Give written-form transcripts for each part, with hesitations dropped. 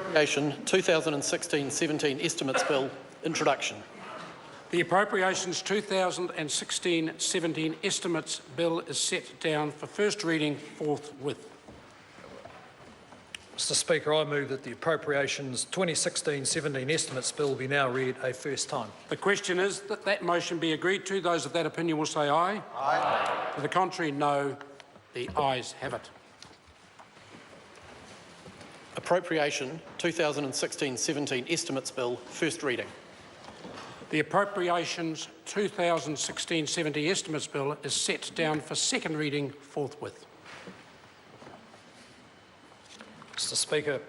Appropriation 2016-17 Estimates Bill, introduction. The Appropriations 2016-17 Estimates Bill is set down for first reading forthwith. Mr Speaker, I move that the Appropriations 2016-17 Estimates Bill be now read a first time. The question is that that motion be agreed to. Those of that opinion will say aye. Aye. To the contrary, no. The ayes have it. Appropriation 2016-17 Estimates Bill, first reading. The Appropriations 2016-17 Estimates Bill is set down for second reading forthwith. Mr Speaker,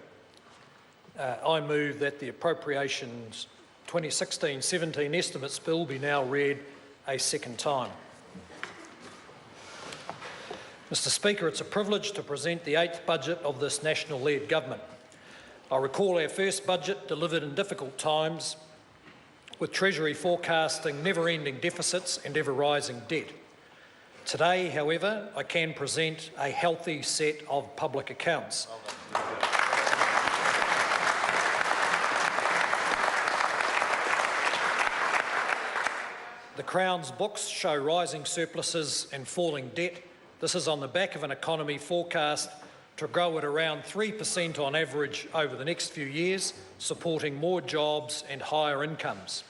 I move that the Appropriations 2016-17 Estimates Bill be now read a second time. Mr Speaker, it's a privilege to present the 8th budget of this national-led government. I recall our first budget delivered in difficult times, with Treasury forecasting never-ending deficits and ever-rising debt. Today, however, I can present a healthy set of public accounts. The Crown's books show rising surpluses and falling debt. This is on the back of an economy forecast to grow at around 3% on average over the next few years, supporting more jobs and higher incomes.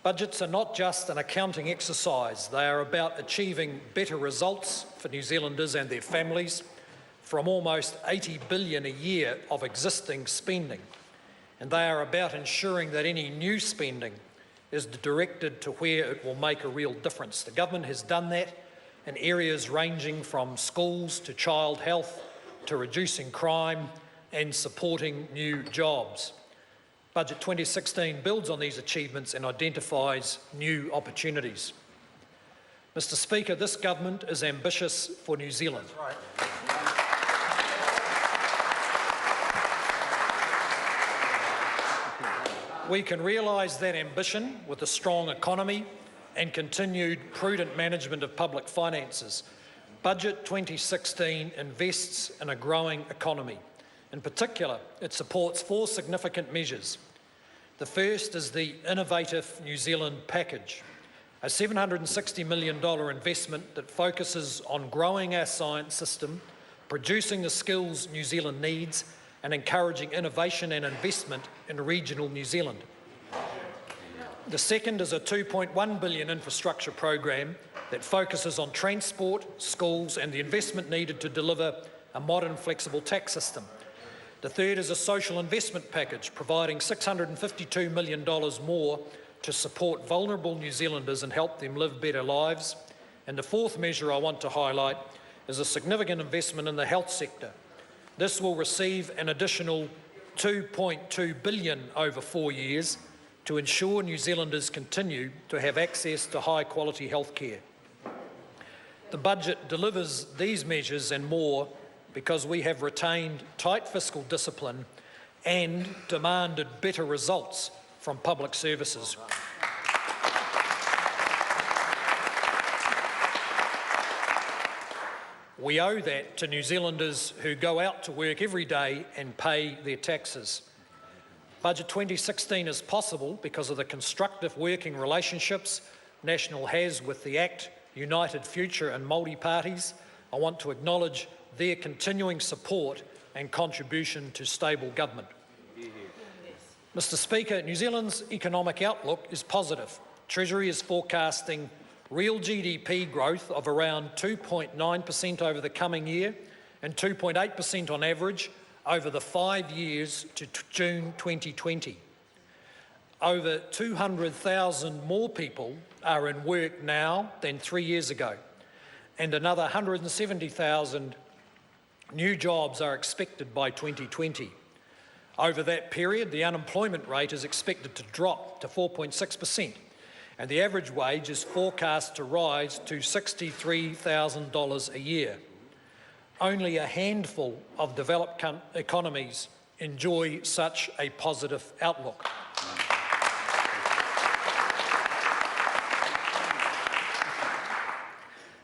Budgets are not just an accounting exercise. They are about achieving better results for New Zealanders and their families from almost $80 billion a year of existing spending. And they are about ensuring that any new spending is directed to where it will make a real difference. The government has done that in areas ranging from schools to child health to reducing crime and supporting new jobs. Budget 2016 builds on these achievements and identifies new opportunities. Mr Speaker, this government is ambitious for New Zealand. We can realise that ambition with a strong economy and continued prudent management of public finances. Budget 2016 invests in a growing economy. In particular, it supports 4 significant measures. The first is the Innovative New Zealand Package, a $760 million investment that focuses on growing our science system, producing the skills New Zealand needs, and encouraging innovation and investment in regional New Zealand. The second is a $2.1 billion infrastructure program that focuses on transport, schools, and the investment needed to deliver a modern, flexible tax system. The third is a social investment package providing $652 million more to support vulnerable New Zealanders and help them live better lives. And the fourth measure I want to highlight is a significant investment in the health sector. This will receive an additional $2.2 billion over 4 years to ensure New Zealanders continue to have access to high-quality health care. The budget delivers these measures and more because we have retained tight fiscal discipline and demanded better results from public services. We owe that to New Zealanders who go out to work every day and pay their taxes. Budget 2016 is possible because of the constructive working relationships National has with the ACT, United Future and Māori parties. I want to acknowledge their continuing support and contribution to stable government. Mr Speaker, New Zealand's economic outlook is positive. Treasury is forecasting real GDP growth of around 2.9% over the coming year and 2.8% on average over the 5 years to June 2020. Over 200,000 more people are in work now than 3 years ago, and another 170,000 new jobs are expected by 2020. Over that period, the unemployment rate is expected to drop to 4.6%, and the average wage is forecast to rise to $63,000 a year. Only a handful of developed economies enjoy such a positive outlook.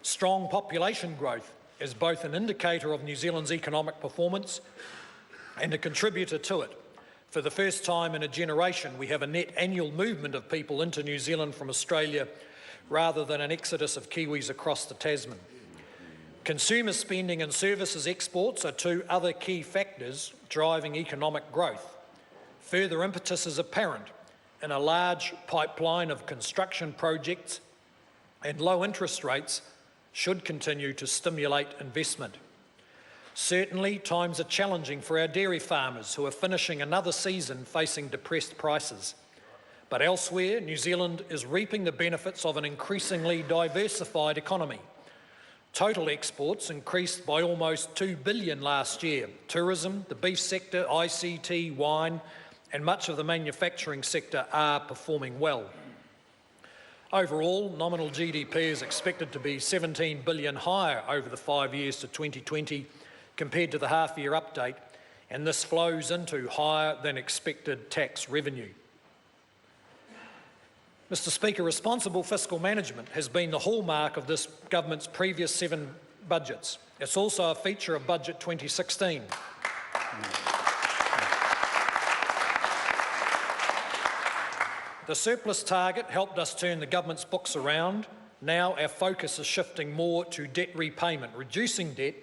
Strong population growth is both an indicator of New Zealand's economic performance and a contributor to it. For the first time in a generation, we have a net annual movement of people into New Zealand from Australia rather than an exodus of Kiwis across the Tasman. Consumer spending and services exports are two other key factors driving economic growth. Further impetus is apparent in a large pipeline of construction projects, and low interest rates should continue to stimulate investment. Certainly, times are challenging for our dairy farmers who are finishing another season facing depressed prices. But elsewhere, New Zealand is reaping the benefits of an increasingly diversified economy. Total exports increased by almost $2 billion last year. Tourism, the beef sector, ICT, wine, and much of the manufacturing sector are performing well. Overall, nominal GDP is expected to be $17 billion higher over the 5 years to 2020 compared to the half-year update, and this flows into higher than expected tax revenue. Mr. Speaker, responsible fiscal management has been the hallmark of this government's previous 7 budgets. It's also a feature of Budget 2016. The surplus target helped us turn the government's books around. Now our focus is shifting more to debt repayment. Reducing debt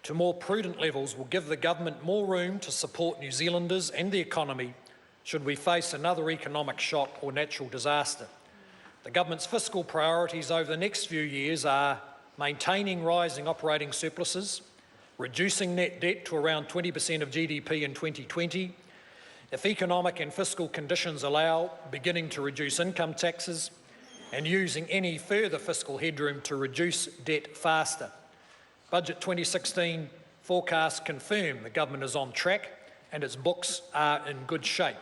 to more prudent levels will give the government more room to support New Zealanders and the economy should we face another economic shock or natural disaster. The government's fiscal priorities over the next few years are maintaining rising operating surpluses, reducing net debt to around 20% of GDP in 2020, if economic and fiscal conditions allow, beginning to reduce income taxes, and using any further fiscal headroom to reduce debt faster. Budget 2016 forecasts confirm the government is on track and its books are in good shape.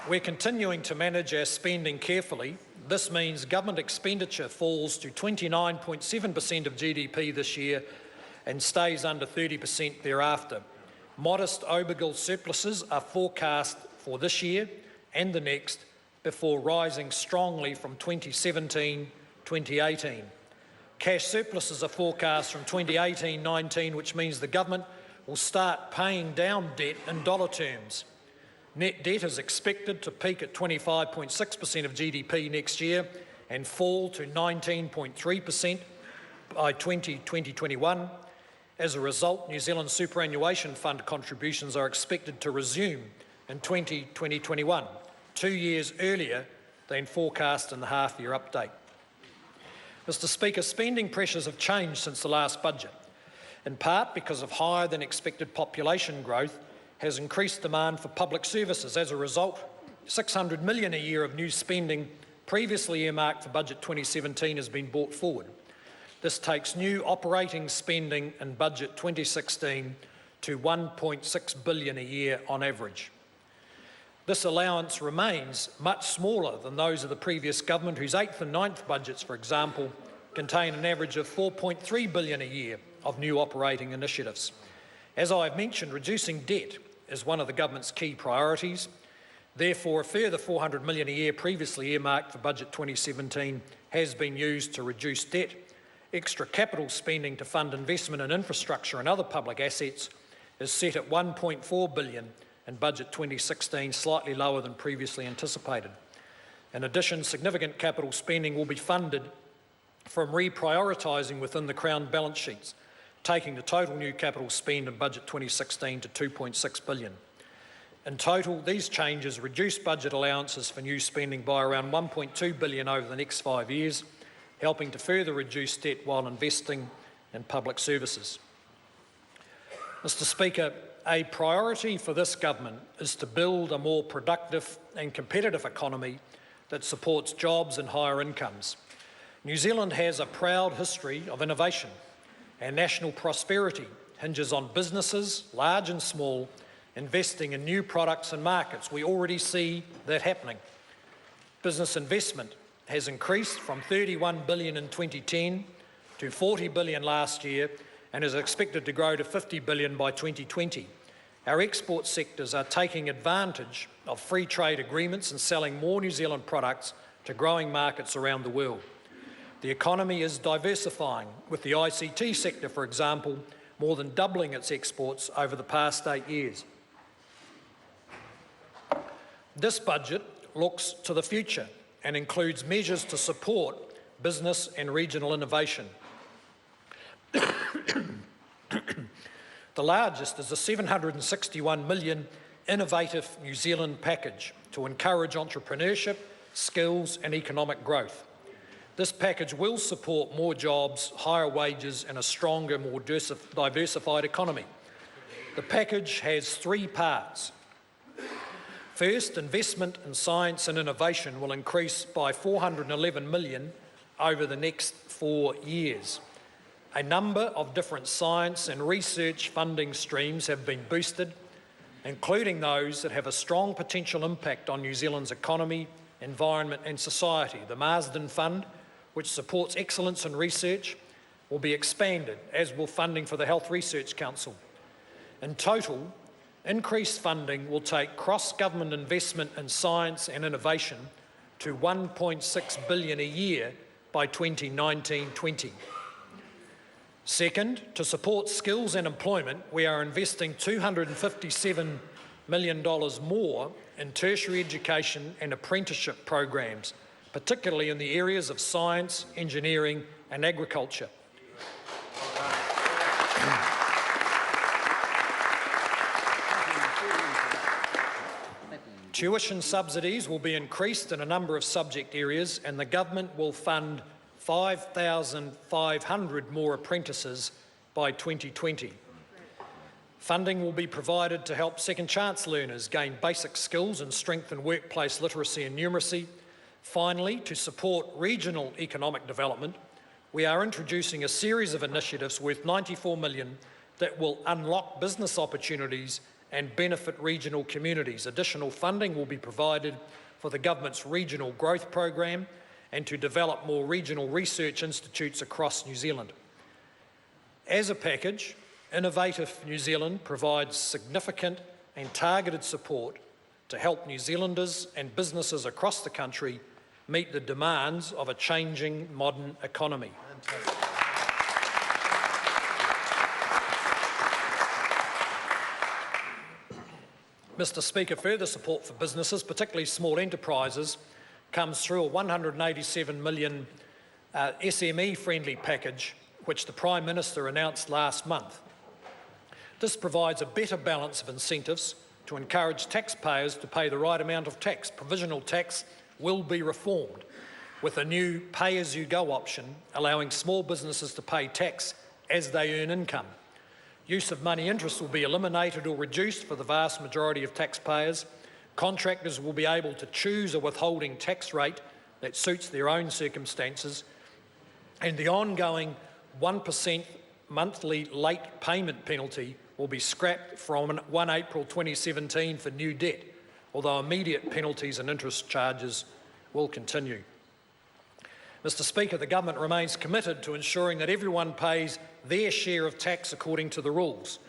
We're continuing to manage our spending carefully. This means government expenditure falls to 29.7% of GDP this year and stays under 30% thereafter. Modest Obergil surpluses are forecast for this year and the next, before rising strongly from 2017-2018. Cash surpluses are forecast from 2018-19, which means the government will start paying down debt in dollar terms. Net debt is expected to peak at 25.6% of GDP next year and fall to 19.3% by 2021. As a result, New Zealand Superannuation Fund contributions are expected to resume in 2021, 2 years earlier than forecast in the half-year update. Mr. Speaker, spending pressures have changed since the last budget, in part because of higher than expected population growth has increased demand for public services. As a result, $600 million a year of new spending previously earmarked for Budget 2017 has been brought forward. This takes new operating spending in Budget 2016 to $1.6 billion a year on average. This allowance remains much smaller than those of the previous government, whose 8th and 9th budgets, for example, contain an average of $4.3 billion a year of new operating initiatives. As I have mentioned, reducing debt is one of the government's key priorities. Therefore, a further $400 million a year previously earmarked for Budget 2017 has been used to reduce debt. Extra capital spending to fund investment in infrastructure and other public assets is set at $1.4 billion in Budget 2016, slightly lower than previously anticipated. In addition, significant capital spending will be funded from reprioritising within the Crown balance sheets, taking the total new capital spend in Budget 2016 to $2.6 billion. In total, these changes reduce budget allowances for new spending by around $1.2 billion over the next 5 years, helping to further reduce debt while investing in public services. Mr. Speaker, a priority for this government is to build a more productive and competitive economy that supports jobs and higher incomes. New Zealand has a proud history of innovation, and national prosperity hinges on businesses, large and small, investing in new products and markets. We already see that happening. Business investment has increased from $31 billion in 2010 to $40 billion last year and is expected to grow to $50 billion by 2020. Our export sectors are taking advantage of free trade agreements and selling more New Zealand products to growing markets around the world. The economy is diversifying, with the ICT sector, for example, more than doubling its exports over the past 8 years. This budget looks to the future and includes measures to support business and regional innovation. The largest is the $761 million Innovative New Zealand package to encourage entrepreneurship, skills and economic growth. This package will support more jobs, higher wages and a stronger, more diversified economy. The package has 3 parts. First, investment in science and innovation will increase by $411 million over the next 4 years. A number of different science and research funding streams have been boosted, including those that have a strong potential impact on New Zealand's economy, environment and society. The Marsden Fund, which supports excellence in research, will be expanded, as will funding for the Health Research Council. In total, increased funding will take cross-government investment in science and innovation to $1.6 billion a year by 2019-20. Second, to support skills and employment, we are investing $257 million more in tertiary education and apprenticeship programs, particularly in the areas of science, engineering and agriculture. Tuition subsidies will be increased in a number of subject areas, and the government will fund 5,500 more apprentices by 2020. Funding will be provided to help second chance learners gain basic skills and strengthen workplace literacy and numeracy. Finally, to support regional economic development, we are introducing a series of initiatives worth $94 million that will unlock business opportunities and benefit regional communities. Additional funding will be provided for the government's regional growth program and to develop more regional research institutes across New Zealand. As a package, Innovative New Zealand provides significant and targeted support to help New Zealanders and businesses across the country meet the demands of a changing modern economy. Mr. Speaker, further support for businesses, particularly small enterprises, comes through a $187 million SME-friendly package, which the Prime Minister announced last month. This provides a better balance of incentives to encourage taxpayers to pay the right amount of tax. Provisional tax will be reformed with a new pay-as-you-go option, allowing small businesses to pay tax as they earn income. Use of money interest will be eliminated or reduced for the vast majority of taxpayers. Contractors will be able to choose a withholding tax rate that suits their own circumstances, and the ongoing 1% monthly late payment penalty will be scrapped from 1 April 2017 for new debt, although immediate penalties and interest charges will continue. Mr. Speaker, the government remains committed to ensuring that everyone pays their share of tax according to the rules.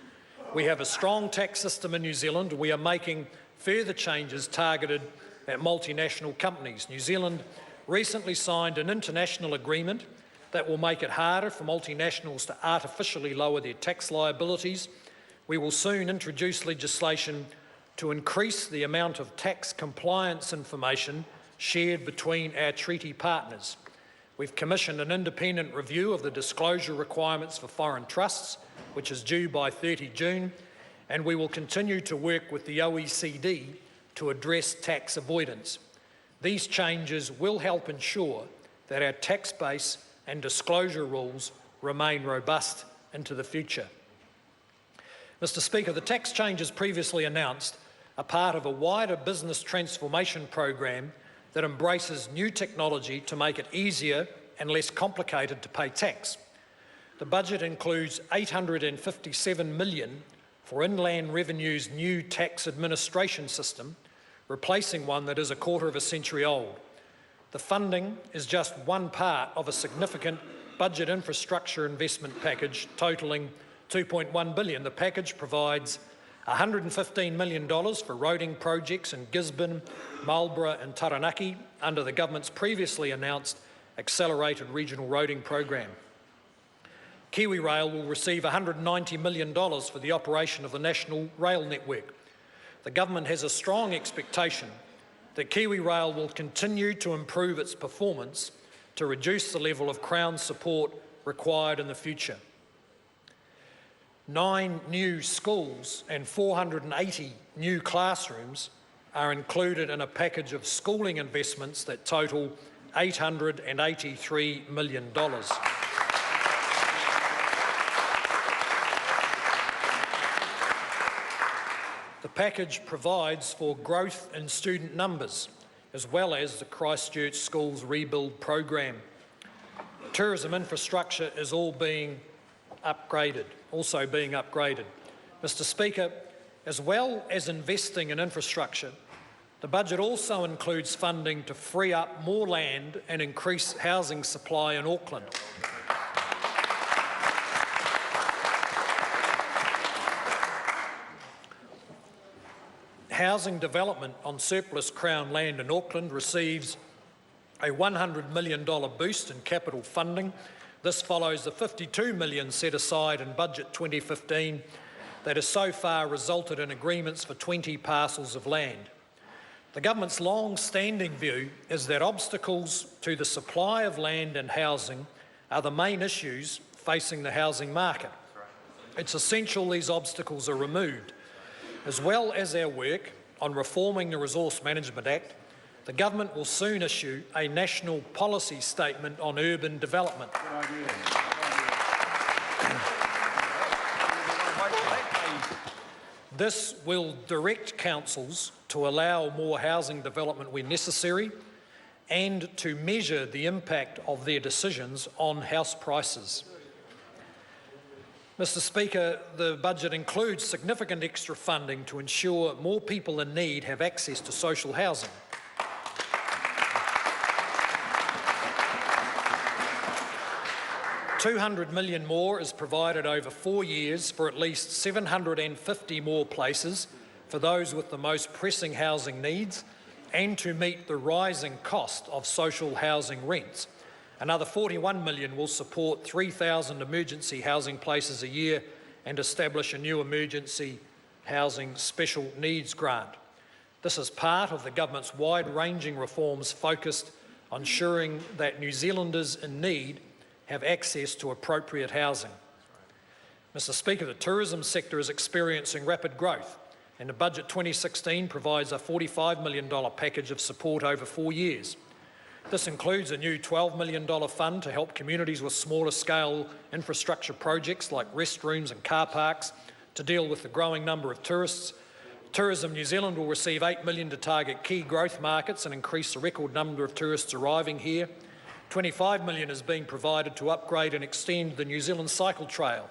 We have a strong tax system in New Zealand. We are making further changes targeted at multinational companies. New Zealand recently signed an international agreement that will make it harder for multinationals to artificially lower their tax liabilities. We will soon introduce legislation to increase the amount of tax compliance information shared between our treaty partners. We've commissioned an independent review of the disclosure requirements for foreign trusts, which is due by 30 June, and we will continue to work with the OECD to address tax avoidance. These changes will help ensure that our tax base and disclosure rules remain robust into the future. Mr. Speaker, the tax changes previously announced are part of a wider business transformation program that embraces new technology to make it easier and less complicated to pay tax. The budget includes $857 million for Inland Revenue's new tax administration system, replacing one that is a quarter of a century old. The funding is just one part of a significant budget infrastructure investment package totalling $2.1 billion. The package provides $115 million for roading projects in Gisborne, Marlborough and Taranaki under the government's previously announced accelerated regional roading program. Kiwi Rail will receive $190 million for the operation of the national rail network. The government has a strong expectation that Kiwi Rail will continue to improve its performance to reduce the level of Crown support required in the future. 9 new schools and 480 new classrooms are included in a package of schooling investments that total $883 million. The package provides for growth in student numbers, as well as the Christchurch Schools Rebuild program. Tourism infrastructure is also being upgraded. Mr. Speaker, as well as investing in infrastructure, the budget also includes funding to free up more land and increase housing supply in Auckland. Housing development on surplus Crown land in Auckland receives a $100 million boost in capital funding. This follows the $52 million set aside in Budget 2015 that has so far resulted in agreements for 20 parcels of land. The government's long-standing view is that obstacles to the supply of land and housing are the main issues facing the housing market. It's essential these obstacles are removed. As well as our work on reforming the Resource Management Act, the government will soon issue a national policy statement on urban development. This will direct councils to allow more housing development where necessary and to measure the impact of their decisions on house prices. Mr. Speaker, the budget includes significant extra funding to ensure more people in need have access to social housing. $200 million more is provided over 4 years for at least 750 more places for those with the most pressing housing needs and to meet the rising cost of social housing rents. Another $41 million will support 3,000 emergency housing places a year and establish a new emergency housing special needs grant. This is part of the government's wide-ranging reforms focused on ensuring that New Zealanders in need have access to appropriate housing. Mr. Speaker, the tourism sector is experiencing rapid growth, and the Budget 2016 provides a $45 million package of support over 4 years. This includes a new $12 million fund to help communities with smaller scale infrastructure projects like restrooms and car parks to deal with the growing number of tourists. Tourism New Zealand will receive $8 million to target key growth markets and increase the record number of tourists arriving here. $25 million is being provided to upgrade and extend the New Zealand Cycle Trail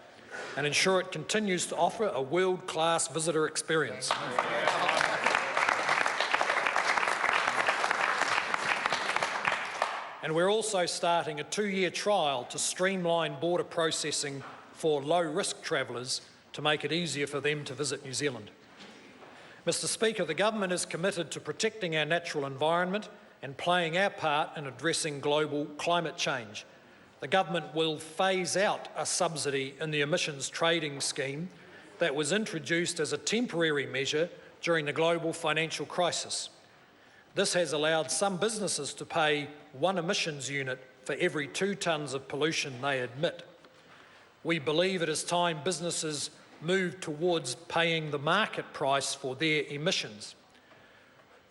and ensure it continues to offer a world-class visitor experience. And we're also starting a 2-year trial to streamline border processing for low-risk travellers to make it easier for them to visit New Zealand. Mr. Speaker, the government is committed to protecting our natural environment and playing our part in addressing global climate change. The government will phase out a subsidy in the emissions trading scheme that was introduced as a temporary measure during the global financial crisis. This has allowed some businesses to pay 1 emissions unit for every 2 tonnes of pollution they emit. We believe it is time businesses move towards paying the market price for their emissions.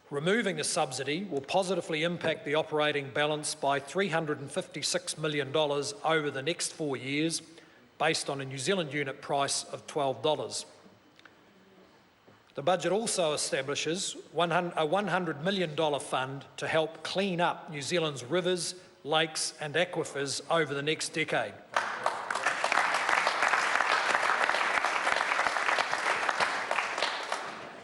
Removing the subsidy will positively impact the operating balance by $356 million over the next 4 years, based on a New Zealand unit price of $12. The budget also establishes a $100 million fund to help clean up New Zealand's rivers, lakes and aquifers over the next decade.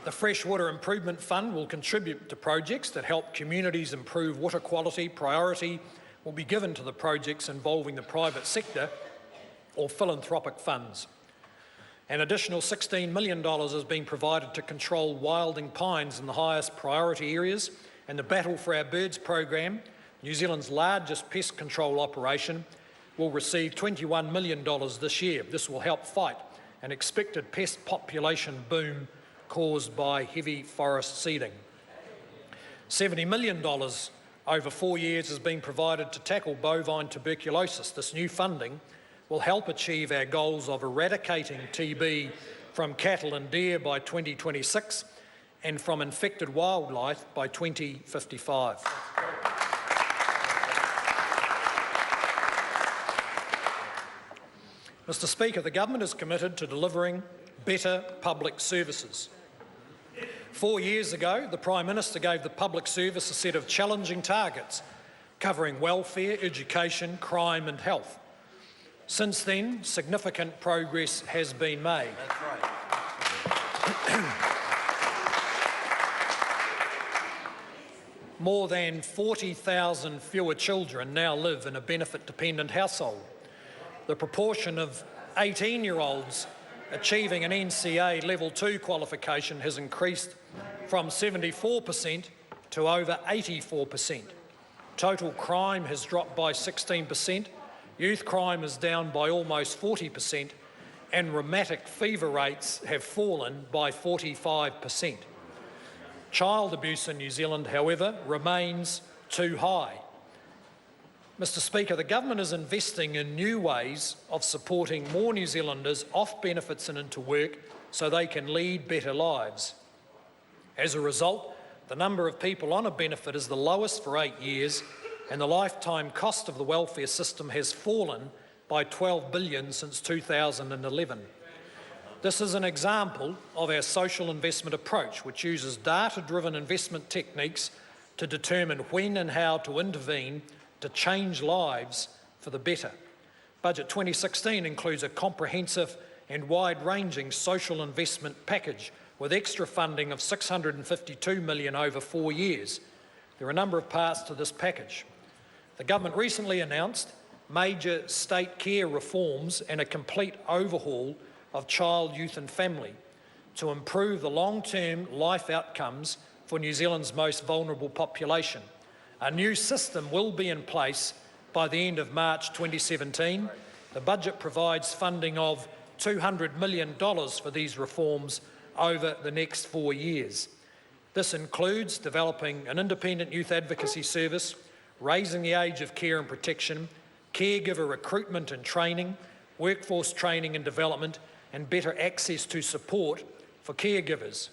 The Freshwater Improvement Fund will contribute to projects that help communities improve water quality. Priority will be given to the projects involving the private sector or philanthropic funds. An additional $16 million is being provided to control wilding pines in the highest priority areas, and the Battle for Our Birds program New Zealand's largest pest control operation, will receive $21 million this year. This will help fight an expected pest population boom caused by heavy forest seeding. $70 million over 4 years has been provided to tackle bovine tuberculosis. This new funding will help achieve our goals of eradicating TB from cattle and deer by 2026 and from infected wildlife by 2055. Mr. Speaker, the government is committed to delivering better public services. 4 years ago, the Prime Minister gave the public service a set of challenging targets covering welfare, education, crime and health. Since then, significant progress has been made. That's right. More than 40,000 fewer children now live in a benefit-dependent household. The proportion of 18-year-olds achieving an NCA Level 2 qualification has increased from 74% to over 84%. Total crime has dropped by 16%, youth crime is down by almost 40%, and rheumatic fever rates have fallen by 45%. Child abuse in New Zealand, however, remains too high. Mr. Speaker, the government is investing in new ways of supporting more New Zealanders off benefits and into work so they can lead better lives. As a result, the number of people on a benefit is the lowest for 8 years, and the lifetime cost of the welfare system has fallen by $12 billion since 2011. This is an example of our social investment approach, which uses data-driven investment techniques to determine when and how to intervene to change lives for the better. Budget 2016 includes a comprehensive and wide-ranging social investment package with extra funding of $652 million over 4 years. There are a number of parts to this package. The government recently announced major state care reforms and a complete overhaul of child, youth and family to improve the long-term life outcomes for New Zealand's most vulnerable population. A new system will be in place by the end of March 2017. The budget provides funding of $200 million for these reforms over the next 4 years. This includes developing an independent youth advocacy service, raising the age of care and protection, caregiver recruitment and training, workforce training and development, and better access to support for caregivers.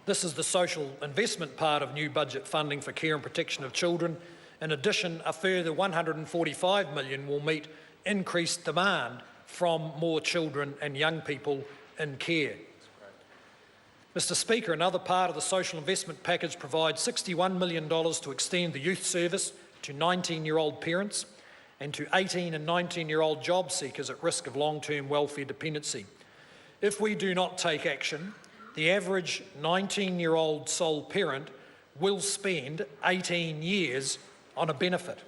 This is the social investment part of new budget funding for care and protection of children. In addition, a further $145 million will meet increased demand from more children and young people in care. Mr. Speaker, another part of the social investment package provides $61 million to extend the youth service to 19-year-old parents and to 18 and 19-year-old job seekers at risk of long-term welfare dependency. If we do not take action, the average 19-year-old sole parent will spend 18 years on a benefit.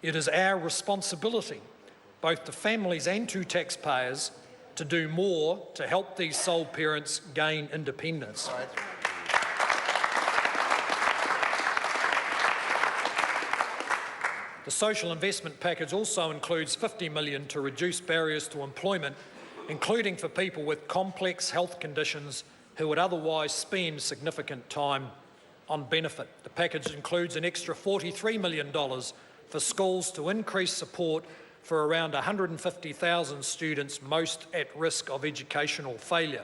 It is our responsibility, both to families and to taxpayers, to do more to help these sole parents gain independence. The social investment package also includes $50 million to reduce barriers to employment, including for people with complex health conditions who would otherwise spend significant time on benefit. The package includes an extra $43 million for schools to increase support for around 150,000 students most at risk of educational failure.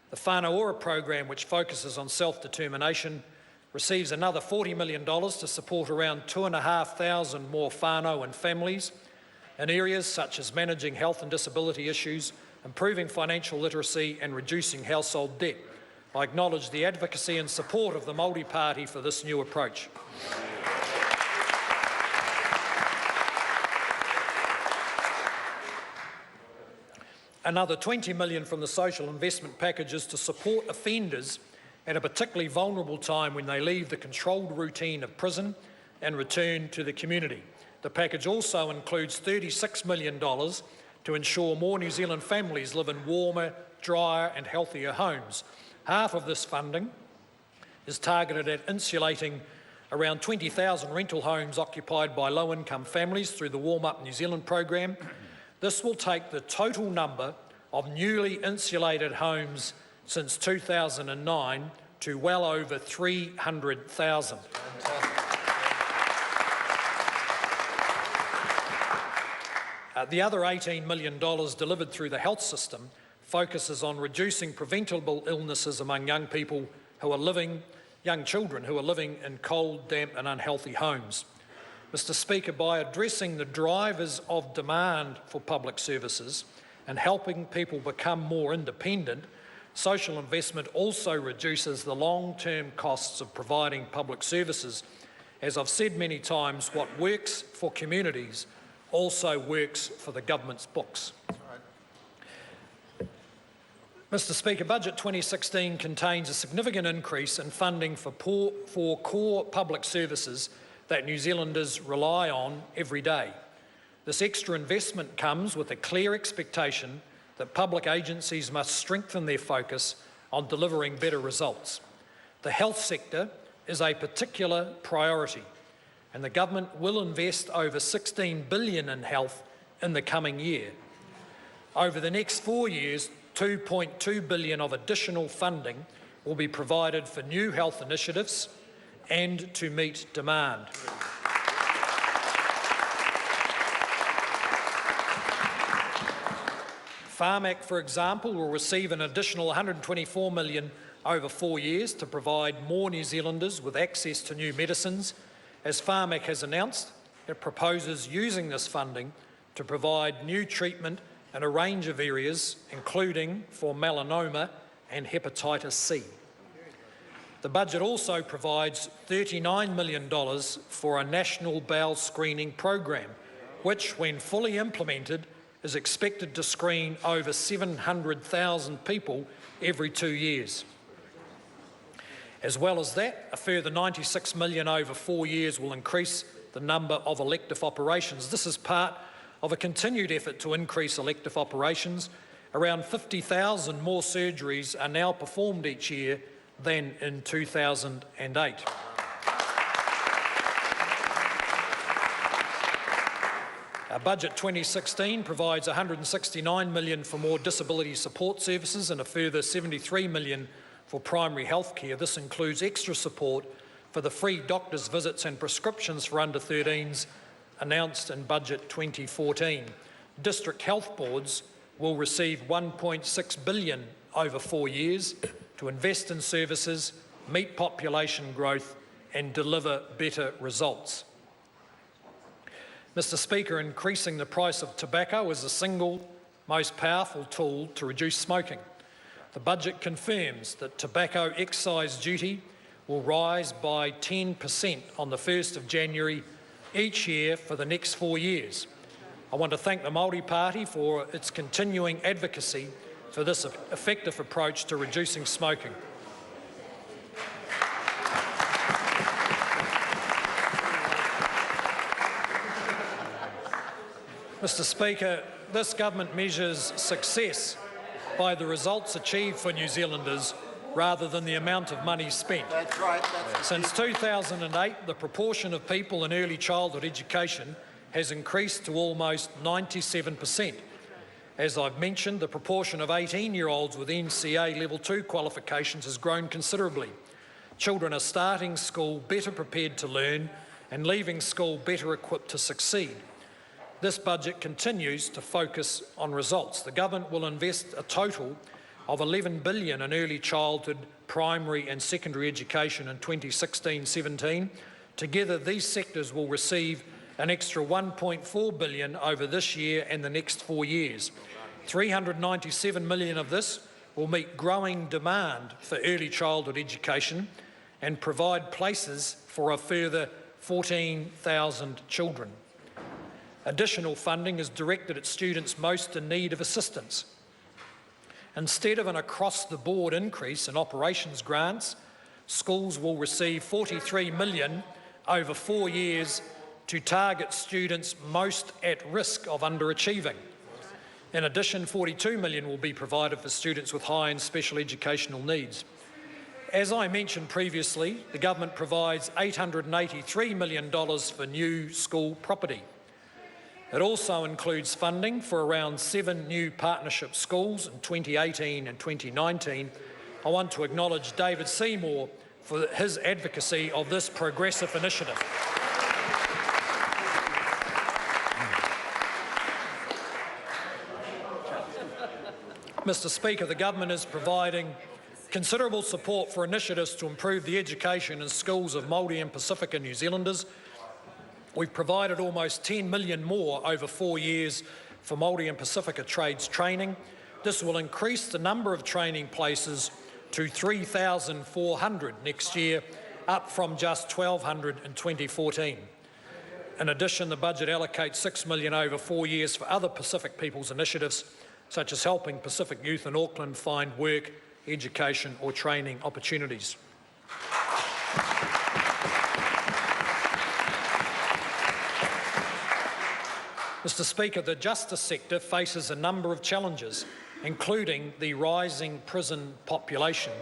The Whānau Ora program, which focuses on self-determination, receives another $40 million to support around 2,500 more whānau and families in areas such as managing health and disability issues, improving financial literacy and reducing household debt. I acknowledge the advocacy and support of the Māori Party for this new approach. Another $20 million from the social investment packages to support offenders at a particularly vulnerable time when they leave the controlled routine of prison and return to the community. The package also includes $36 million to ensure more New Zealand families live in warmer, drier and healthier homes. Half of this funding is targeted at insulating around 20,000 rental homes occupied by low-income families through the Warm Up New Zealand program. This will take the total number of newly insulated homes since 2009 to well over 300,000. The other $18 million delivered through the health system focuses on reducing preventable illnesses among young children who are living in cold, damp and unhealthy homes. Mr. Speaker, by addressing the drivers of demand for public services and helping people become more independent, social investment also reduces the long-term costs of providing public services. As I've said many times, what works for communities also works for the government's books. Mr. Speaker, Budget 2016 contains a significant increase in funding for core public services that New Zealanders rely on every day. This extra investment comes with a clear expectation that public agencies must strengthen their focus on delivering better results. The health sector is a particular priority, and the government will invest over $16 billion in health in the coming year. Over the next 4 years, $2.2 billion of additional funding will be provided for new health initiatives and to meet demand. Pharmac, for example, will receive an additional $124 million over 4 years to provide more New Zealanders with access to new medicines. As Pharmac has announced, it proposes using this funding to provide new treatment in a range of areas, including for melanoma and hepatitis C. The budget also provides $39 million for a national bowel screening program, which, when fully implemented, is expected to screen over 700,000 people every 2 years. As well as that, a further $96 million over 4 years will increase the number of elective operations. This is part of a continued effort to increase elective operations. Around 50,000 more surgeries are now performed each year than in 2008. Budget 2016 provides $169 million for more disability support services and a further $73 million for primary health care. This includes extra support for the free doctors' visits and prescriptions for under 13s announced in Budget 2014. District health boards will receive $1.6 billion over 4 years to invest in services, meet population growth and deliver better results. Mr. Speaker, increasing the price of tobacco is the single most powerful tool to reduce smoking. The budget confirms that tobacco excise duty will rise by 10% on the 1st of January each year for the next 4 years. I want to thank the Māori Party for its continuing advocacy for this effective approach to reducing smoking. Mr. Speaker, this government measures success by the results achieved for New Zealanders rather than the amount of money spent. That's right. Since 2008, the proportion of people in early childhood education has increased to almost 97%. As I've mentioned, the proportion of 18-year-olds with NCA Level 2 qualifications has grown considerably. Children are starting school better prepared to learn and leaving school better equipped to succeed. This budget continues to focus on results. The government will invest a total of $11 billion in early childhood, primary and secondary education in 2016-17. Together, these sectors will receive an extra $1.4 billion over this year and the next 4 years. $397 million of this will meet growing demand for early childhood education and provide places for a further 14,000 children. Additional funding is directed at students most in need of assistance. Instead of an across-the-board increase in operations grants, schools will receive $43 million over 4 years to target students most at risk of underachieving. In addition, $42 million will be provided for students with high and special educational needs. As I mentioned previously, the government provides $883 million for new school property. It also includes funding for around 7 new partnership schools in 2018 and 2019. I want to acknowledge David Seymour for his advocacy of this progressive initiative. Mr. Speaker, the government is providing considerable support for initiatives to improve the education in schools of Māori and Pacifica New Zealanders. We've provided almost $10 million more over 4 years for Māori and Pacifica trades training. This will increase the number of training places to 3,400 next year, up from just 1,200 in 2014. In addition, the budget allocates $6 million over 4 years for other Pacific Peoples initiatives, such as helping Pacific youth in Auckland find work, education or training opportunities. Mr. Speaker, the justice sector faces a number of challenges, including the rising prison population,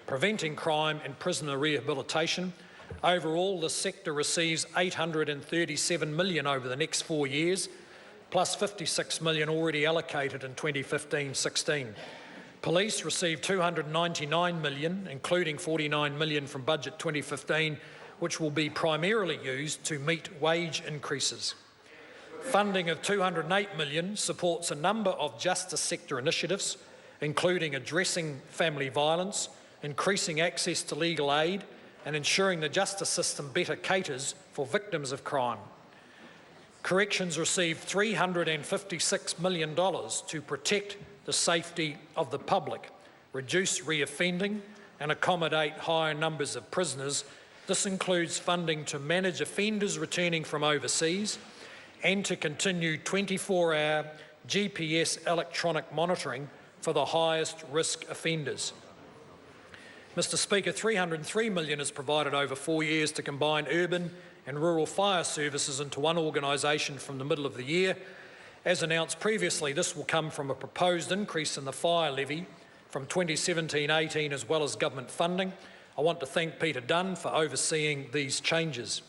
preventing crime and prisoner rehabilitation. Overall, the sector receives $837 million over the next 4 years, plus $56 million already allocated in 2015-16. Police received $299 million, including $49 million from Budget 2015, which will be primarily used to meet wage increases. Funding of $208 million supports a number of justice sector initiatives, including addressing family violence, increasing access to legal aid, and ensuring the justice system better caters for victims of crime. Corrections received $356 million to protect the safety of the public, reduce reoffending and accommodate higher numbers of prisoners. This includes funding to manage offenders returning from overseas and to continue 24-hour GPS electronic monitoring for the highest risk offenders. Mr. Speaker, $303 million is provided over 4 years to combine urban and rural fire services into one organisation from the middle of the year. As announced previously, this will come from a proposed increase in the fire levy from 2017-18 as well as government funding. I want to thank Peter Dunn for overseeing these changes.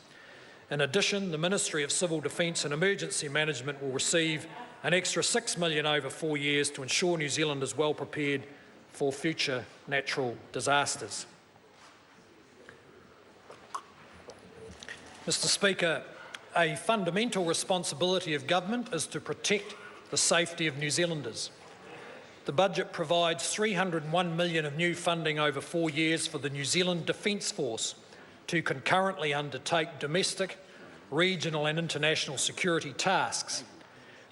In addition, the Ministry of Civil Defence and Emergency Management will receive an extra $6 million over 4 years to ensure New Zealand is well prepared for future natural disasters. Mr. Speaker, a fundamental responsibility of government is to protect the safety of New Zealanders. The budget provides $301 million of new funding over 4 years for the New Zealand Defence Force to concurrently undertake domestic, regional and international security tasks.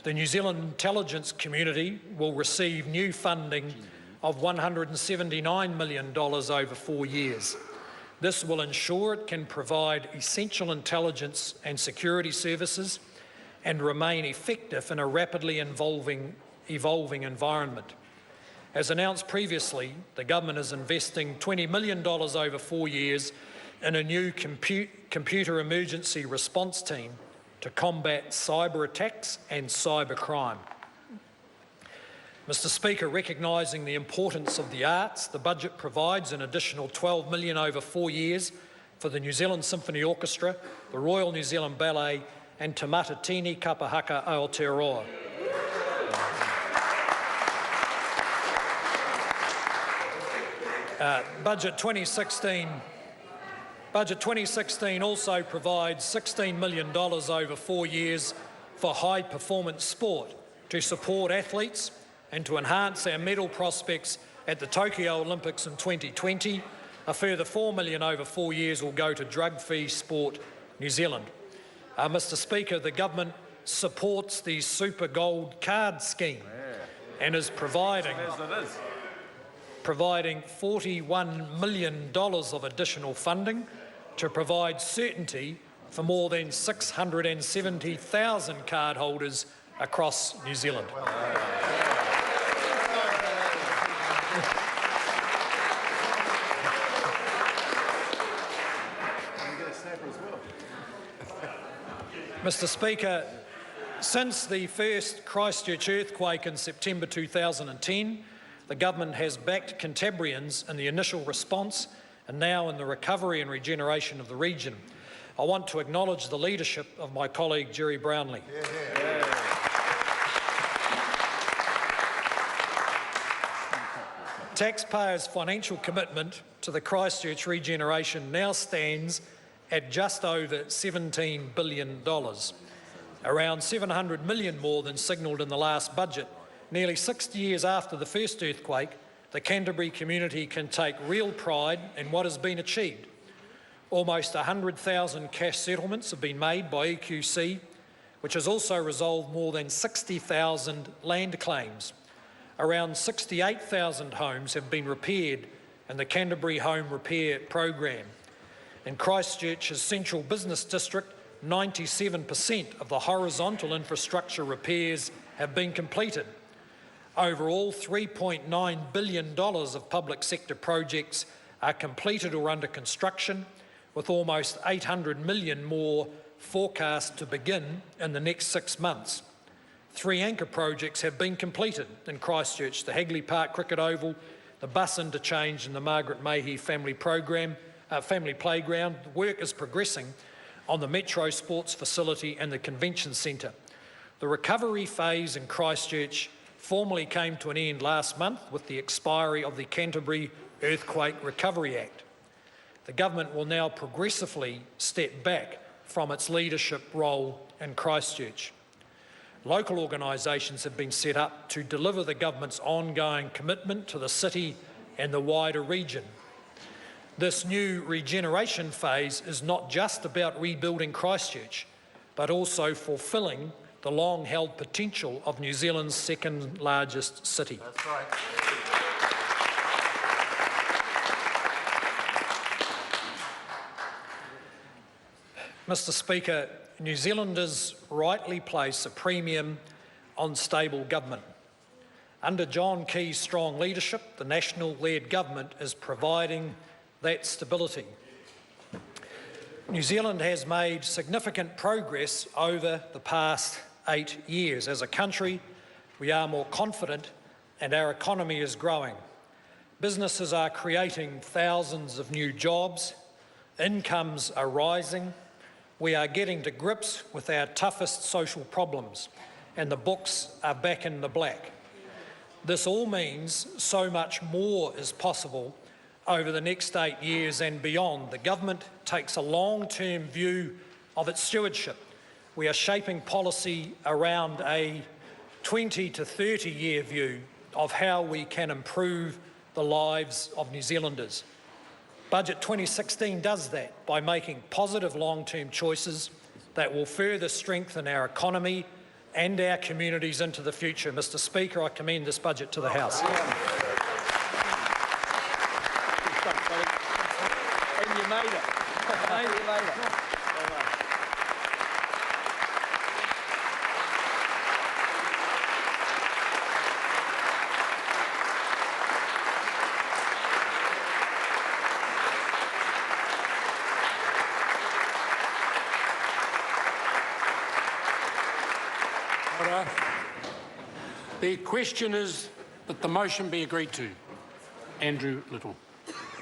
The New Zealand intelligence community will receive new funding of $179 million over 4 years. This will ensure it can provide essential intelligence and security services and remain effective in a rapidly evolving environment. As announced previously, the government is investing $20 million over 4 years in a new computer emergency response team to combat cyber attacks and cyber crime. Mr. Speaker, recognising the importance of the arts, the budget provides an additional $12 million over 4 years for the New Zealand Symphony Orchestra, the Royal New Zealand Ballet and Te Matatini Kapahaka Aotearoa. Budget 2016 also provides $16 million over 4 years for high performance sport to support athletes and to enhance our medal prospects at the Tokyo Olympics in 2020. A further $4 million over 4 years will go to drug-free sport New Zealand. Mr. Speaker, the government supports the Super Gold Card scheme and is providing $41 million of additional funding to provide certainty for more than 670,000 cardholders across New Zealand. Mr. Speaker, since the first Christchurch earthquake in September 2010, the government has backed Cantabrians in the initial response and now in the recovery and regeneration of the region. I want to acknowledge the leadership of my colleague Jerry Brownlee. Taxpayers' financial commitment to the Christchurch regeneration now stands at just over $17 billion, around $700 million more than signalled in the last budget. Nearly 60 years after the first earthquake, the Canterbury community can take real pride in what has been achieved. Almost 100,000 cash settlements have been made by EQC, which has also resolved more than 60,000 land claims. Around 68,000 homes have been repaired in the Canterbury Home Repair Program. In Christchurch's central business district, 97% of the horizontal infrastructure repairs have been completed. Overall, $3.9 billion of public sector projects are completed or under construction, with almost $800 million more forecast to begin in the next 6 months. 3 anchor projects have been completed in Christchurch: the Hagley Park Cricket Oval, the bus interchange and the Margaret Mayhew Family Playground. The work is progressing on the Metro Sports Facility and the Convention Centre. The recovery phase in Christchurch formally came to an end last month with the expiry of the Canterbury Earthquake Recovery Act. The government will now progressively step back from its leadership role in Christchurch. Local organisations have been set up to deliver the government's ongoing commitment to the city and the wider region. This new regeneration phase is not just about rebuilding Christchurch, but also fulfilling the long-held potential of New Zealand's second largest city. That's right. Mr. Speaker, New Zealanders rightly place a premium on stable government. Under John Key's strong leadership, the national-led government is providing that stability. New Zealand has made significant progress over the past 8 years. As a country, we are more confident and our economy is growing. Businesses are creating thousands of new jobs, incomes are rising, we are getting to grips with our toughest social problems, and the books are back in the black. This all means so much more is possible over the next 8 years and beyond. The government takes a long-term view of its stewardship. We are shaping policy around a 20 to 30-year view of how we can improve the lives of New Zealanders. Budget 2016 does that by making positive long-term choices that will further strengthen our economy and our communities into the future. Mr. Speaker, I commend this budget to the House. And you made it. You made it. The question is that the motion be agreed to. Andrew Little.